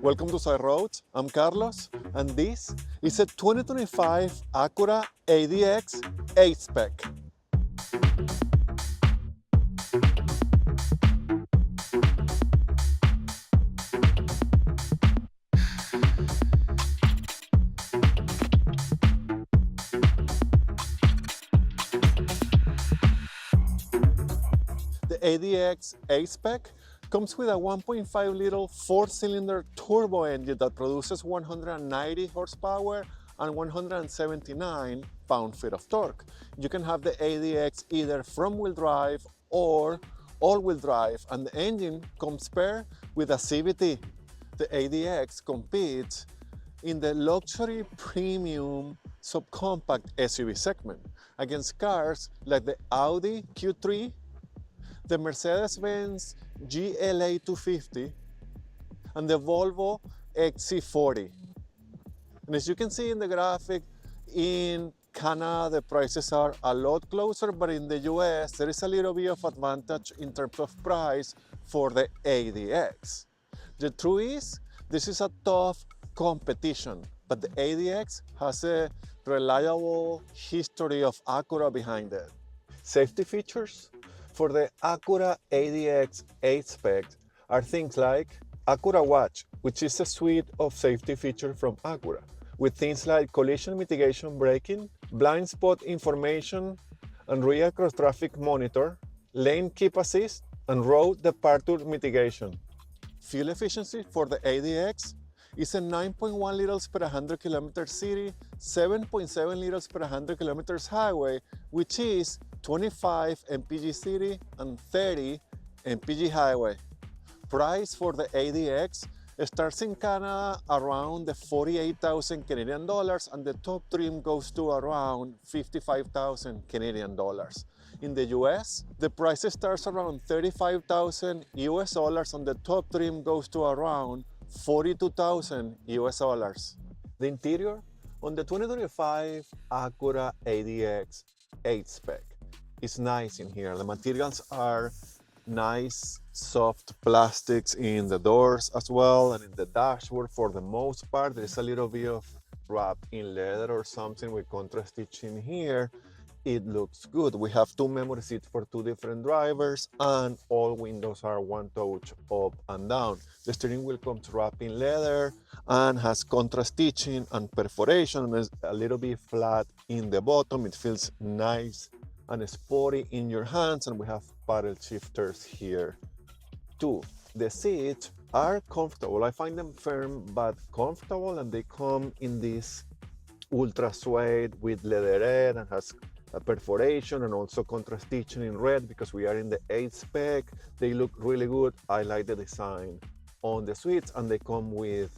Welcome to Side Roads. I'm Carlos, and this is a 2025 Acura ADX A-Spec. The ADX A-Spec comes with a 1.5-liter 4-cylinder turbo engine that produces 190 horsepower and 179 pound-feet of torque. You can have the ADX either front-wheel drive or all-wheel drive, and the engine comes paired with a CVT. The ADX competes in the luxury premium subcompact SUV segment against cars like the Audi Q3, the Mercedes-Benz GLA 250, and the Volvo XC40. And as you can see in the graphic, in Canada the prices are a lot closer, but in the US there is a little bit of advantage in terms of price for the ADX. The truth is, this is a tough competition, but the ADX has a reliable history of Acura behind it. Safety features for the Acura ADX A-Spec are things like Acura Watch, which is a suite of safety features from Acura, with things like collision mitigation braking, blind spot information and rear cross traffic monitor, lane keep assist, and road departure mitigation. Fuel efficiency for the ADX is a 9.1 liters per 100 kilometers city, 7.7 liters per 100 kilometers highway, which is 25 mpg city and 30 mpg highway. Price for the ADX starts in Canada around the 48,000 Canadian dollars, and the top trim goes to around 55,000 Canadian dollars. In the US, the price starts around 35,000 US dollars, and the top trim goes to around 42,000 US dollars. The interior on the 2025 Acura ADX A-Spec is nice in here. The materials are nice, soft plastics in the doors as well, and in the dashboard for the most part there's a little bit of wrap in leather or something with contrast stitching here. It looks good. We have two memory seats for two different drivers, and all windows are one touch up and down. The steering wheel comes wrapped in leather and has contrast stitching and perforation, and is a little bit flat in the bottom. It feels nice and sporty in your hands, and we have paddle shifters here too. The seats are comfortable. I find them firm but comfortable, and they come in this ultra suede with leatherette and has a perforation and also contrast stitching in red because we are in the A-Spec. They look really good. I like the design on the suites, and they come with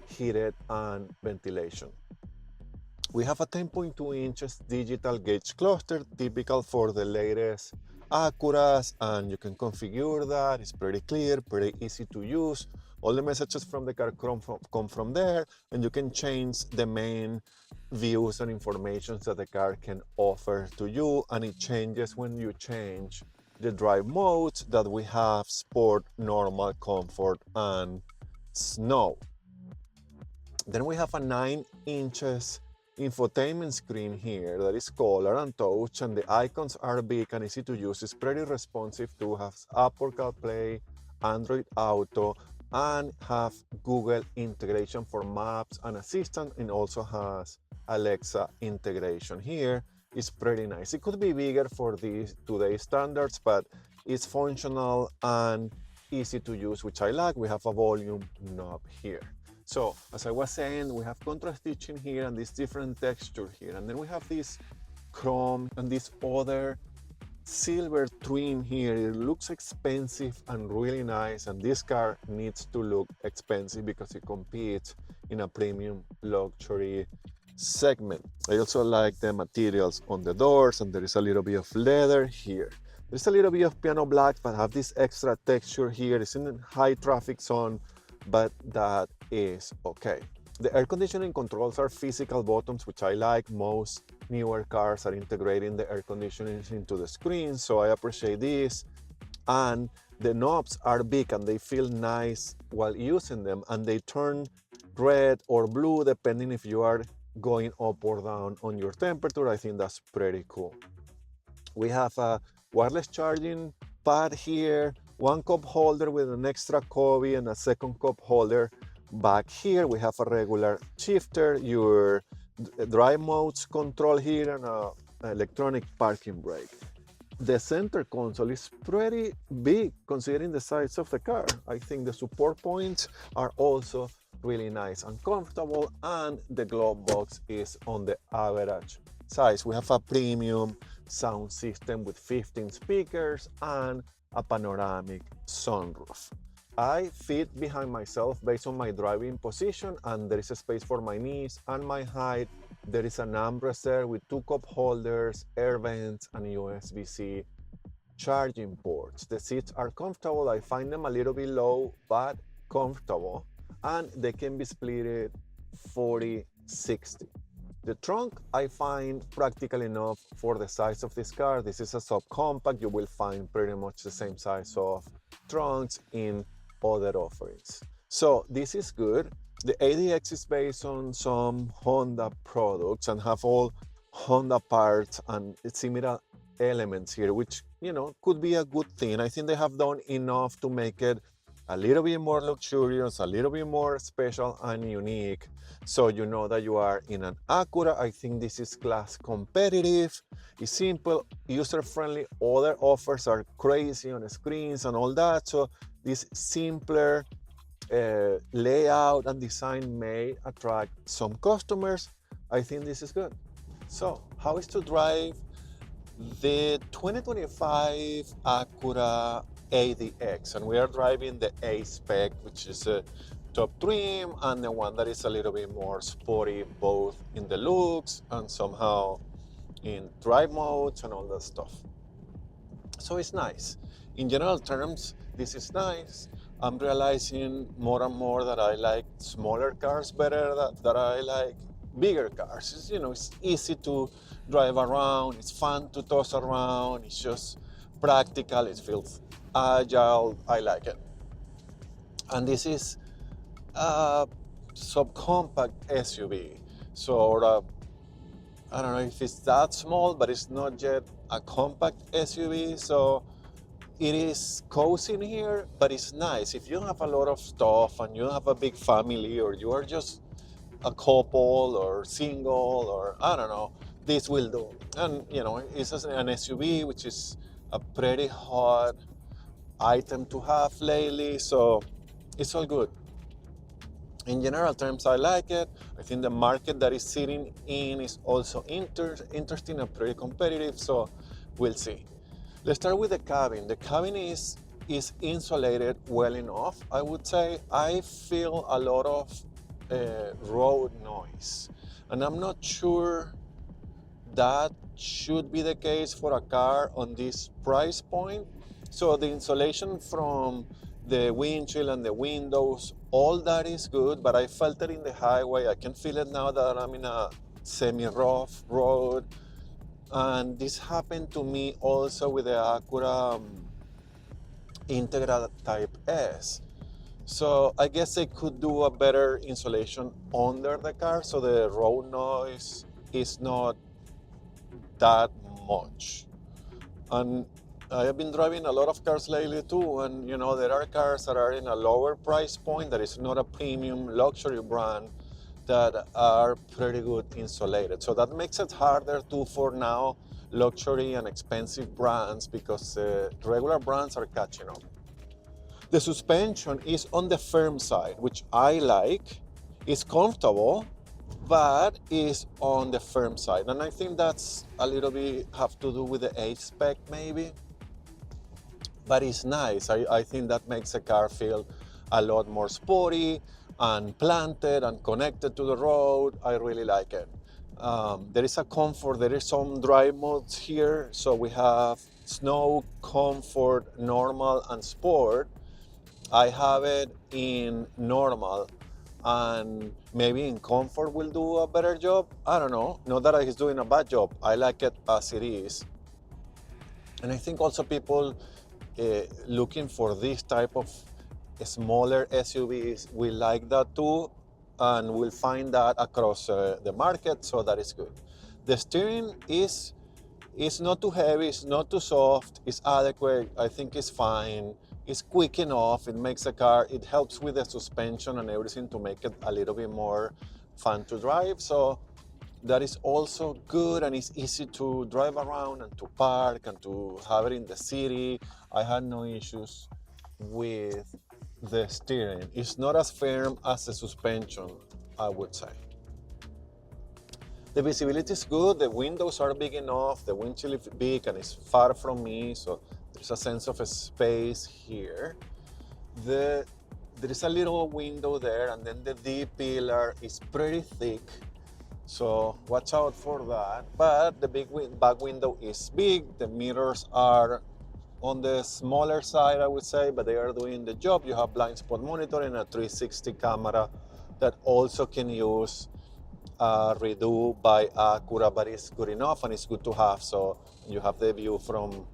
heated and ventilation. We have a 10.2 inches digital gauge cluster, typical for the latest Acuras, and you can configure that. It's pretty clear, pretty easy to use. All the messages from the car come from there, and you can change the main views and information that the car can offer to you, and it changes when you change the drive modes that we have: sport, normal, comfort, and snow. Then we have a 9 inches infotainment screen here that is color and touch, and the icons are big and easy to use. It's pretty responsive too. Has Apple CarPlay, Android Auto, and have Google integration for maps and assistant, and also has Alexa integration here. It's pretty nice. It could be bigger for these today's standards, but it's functional and easy to use, which I like. We have a volume knob here. So as I was saying, we have contrast stitching here and this different texture here, and then we have this chrome and this other silver trim here. It looks expensive and really nice, and this car needs to look expensive because it competes in a premium luxury segment. I also like the materials on the doors, and there is a little bit of leather here. There's a little bit of piano black, but have this extra texture here. It's in a high traffic zone, but that is okay. The air conditioning controls are physical buttons, which I like. Most newer cars are integrating the air conditioning into the screen, so I appreciate this. And the knobs are big and they feel nice while using them, and they turn red or blue depending if you are going up or down on your temperature. I think that's pretty cool. We have a wireless charging pad here, one cup holder with an extra cubby and a second cup holder. Back here we have a regular shifter, your drive modes control here, and a electronic parking brake. The center console is pretty big considering the size of the car. I think the support points are also really nice and comfortable, and the glove box is on the average size. We have a premium sound system with 15 speakers and a panoramic sunroof. I fit behind myself based on my driving position, and there is a space for my knees and my height. There is an armrest with 2 cup holders, air vents, and USB-C charging ports. The seats are comfortable. I find them a little bit low, but comfortable, and they can be split 40-60. The trunk I find practical enough for the size of this car. This is a subcompact. You will find pretty much the same size of trunks in other offerings. So this is good. The ADX is based on some Honda products and have all Honda parts and similar elements here, which, you know, could be a good thing. I think they have done enough to make it a little bit more luxurious, a little bit more special and unique, so you know that you are in an Acura. I think this is class competitive. It's simple, user-friendly. Other offers are crazy on the screens and all that, so this simpler layout and design may attract some customers. I think this is good. So how is to drive the 2025 Acura ADX? And we are driving the A-Spec, which is a top trim, and the one that is a little bit more sporty, both in the looks and somehow in drive modes and all that stuff. So it's nice. In general terms, this is nice. I'm realizing more and more that I like smaller cars better than I like bigger cars. It's, you know, it's easy to drive around, it's fun to toss around, it's just practical, it feels agile, I like it. And this is a subcompact SUV, so I don't know if it's that small, but it's not yet a compact SUV, so it is cozy in here, but it's nice. If you don't have a lot of stuff and you don't have a big family, or you are just a couple or single, or I don't know, this will do. And you know, it's an SUV, which is a pretty hot item to have lately, so it's all good. In general terms, I like it. I think the market that is sitting in is also interesting and pretty competitive, so we'll see. Let's start with the cabin. The cabin is insulated well enough, I would say. I feel a lot of road noise, and I'm not sure that should be the case for a car on this price point. So the insulation from the windshield and the windows, all that is good, but I felt it in the highway. I can feel it now that I'm in a semi-rough road. And this happened to me also with the Acura Integra Type S. So I guess they could do a better insulation under the car so the road noise is not that much. And I have been driving a lot of cars lately too, and you know, there are cars that are in a lower price point that is not a premium luxury brand that are pretty good insulated. So that makes it harder to, for now, luxury and expensive brands, because regular brands are catching up. The suspension is on the firm side, which I like. It's comfortable, but is on the firm side. And I think that's a little bit have to do with the A-Spec maybe. But it's nice. I think that makes a car feel a lot more sporty and planted and connected to the road. I really like it. There is a comfort, there is some drive modes here. So we have snow, comfort, normal, and sport. I have it in normal, and maybe in comfort will do a better job. I don't know. Not that he's doing a bad job. I like it as it is. And I think also people looking for this type of smaller SUVs. We like that too, and we'll find that across the market, so that is good. The steering is not too heavy, it's not too soft, it's adequate, I think it's fine, it's quick enough, it makes a car, it helps with the suspension and everything to make it a little bit more fun to drive, so that is also good, and it's easy to drive around and to park and to have it in the city. I had no issues with the steering. It's not as firm as the suspension, I would say. The visibility is good, the windows are big enough, the windshield is big and it's far from me, so there's a sense of a space here. There is a little window there, and then the D pillar is pretty thick, so watch out for that. But the back window is big, the mirrors are on the smaller side, I would say, but they are doing the job. You have blind spot monitoring, a 360 camera that also can use redo by Acura, but it's good enough and it's good to have, so you have the view from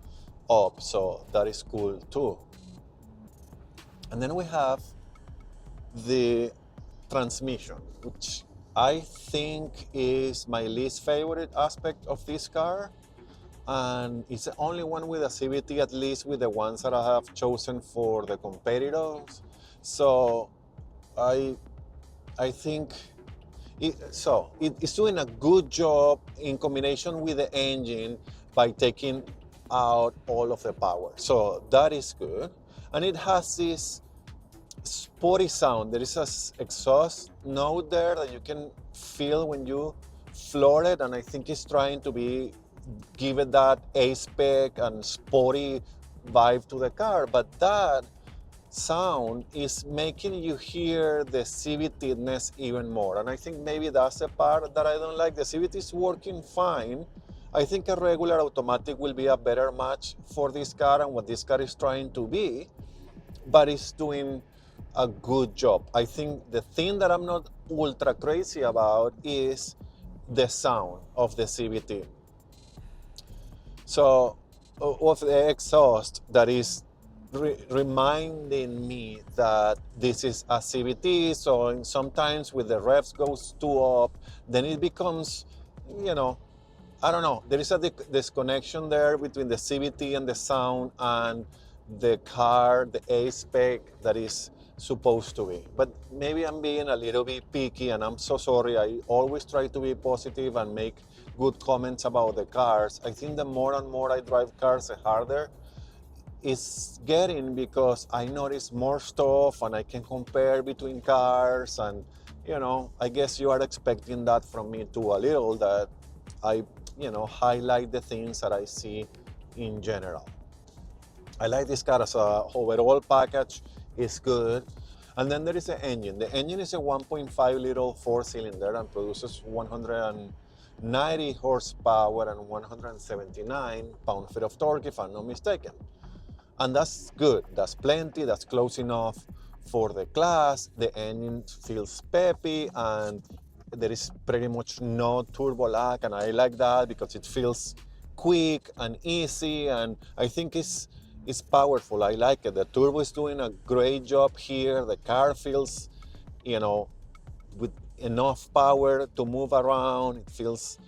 up, so that is cool too. And then we have the transmission, which I think is my least favorite aspect of this car, and it's the only one with a CVT, at least with the ones that I have chosen for the competitors. So I think it's doing a good job in combination with the engine by taking out all of the power. So that is good. And it has this sporty sound. There is an exhaust note there that you can feel when you floor it, and I think it's trying to give it that A-Spec and sporty vibe to the car, but that sound is making you hear the CVT-ness even more, and I think maybe that's the part that I don't like. The CVT is working fine. I think a regular automatic will be a better match for this car and what this car is trying to be, but it's doing a good job. I think the thing that I'm not ultra crazy about is the sound of the CVT. So, of the exhaust that is reminding me that this is a CVT, so sometimes with the revs goes too up, then it becomes, I don't know, there is a disconnection there between the CVT and the sound and the car, the A-Spec that is supposed to be. But maybe I'm being a little bit picky, and I'm so sorry. I always try to be positive and make good comments about the cars. I think the more and more I drive cars, the harder it's getting, because I notice more stuff and I can compare between cars, and I guess you are expecting that from me too a little, that I highlight the things that I see in general. I like this car as a overall package, is good. And then there is the engine. The engine is a 1.5 liter 4-cylinder and produces 190 horsepower and 179 pound-feet of torque, if I'm not mistaken. And that's good, that's plenty, that's close enough for the class. The engine feels peppy and there is pretty much no turbo lag, and I like that because it feels quick and easy, and I think it's powerful. I like it. The turbo is doing a great job here. The car feels, with enough power to move around. It feels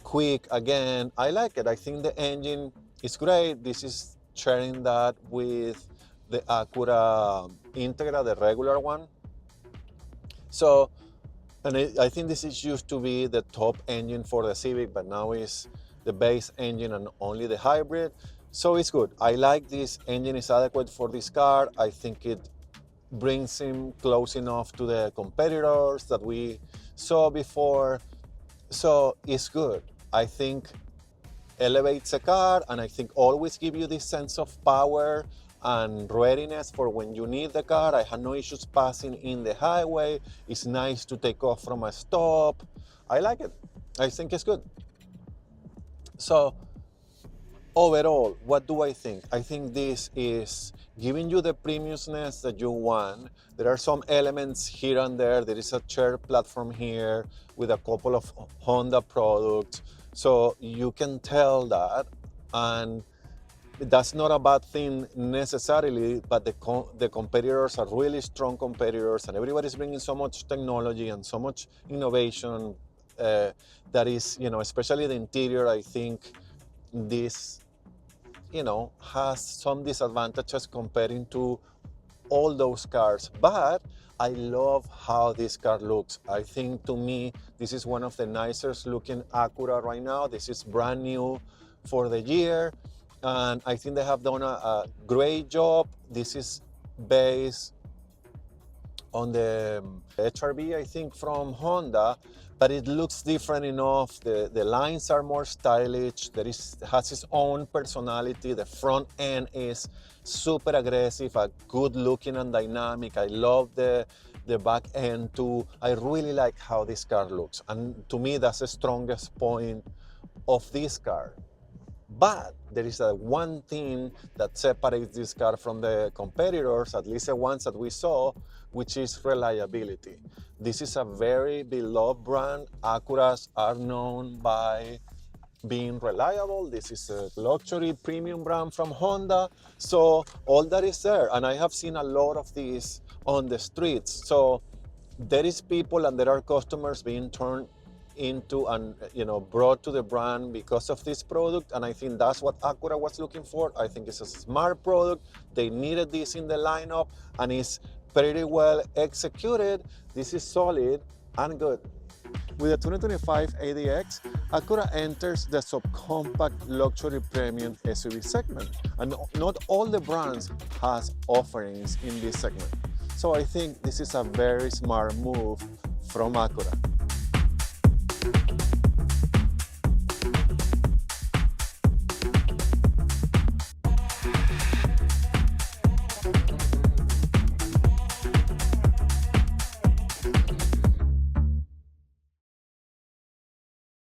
quick again. I like it. I think the engine is great. This is sharing that with the Acura Integra, the regular one. So, and I think this is used to be the top engine for the Civic, but now is the base engine and only the hybrid. So it's good. I like this engine, is adequate for this car. I think it brings him close enough to the competitors that we saw before. So it's good. I think elevates a car, and I think always give you this sense of power and readiness for when you need the car. I had no issues passing in the highway. It's nice to take off from a stop. I like it. I think it's good. So overall, what do I think? I think this is giving you the premiumness that you want. There are some elements here and there. There is a shared platform here with a couple of Honda products. So you can tell that. And That's not a bad thing necessarily, but the competitors are really strong competitors, and everybody's bringing so much technology and so much innovation that is, especially the interior. I think this, has some disadvantages comparing to all those cars, but I love how this car looks. I think, to me, this is one of the nicest looking Acura right now. This is brand new for the year, and I think they have done a great job. This is based on the HRV, I think, from Honda, but it looks different enough. The lines are more stylish. Has its own personality. The front end is super aggressive, good looking and dynamic. I love the back end too. I really like how this car looks, and to me, that's the strongest point of this car. But there is one thing that separates this car from the competitors, at least the ones that we saw, which is reliability. This is a very beloved brand. Acuras are known by being reliable. This is a luxury premium brand from Honda. So all that is there. And I have seen a lot of these on the streets. So there is people and there are customers being turned into and brought to the brand because of this product, and I think that's what Acura was looking for. I think it's a smart product. They needed this in the lineup, and it's pretty well executed. This is solid and good. With the 2025 ADX, Acura enters the subcompact luxury premium SUV segment, and not all the brands has offerings in this segment. So I think this is a very smart move from Acura.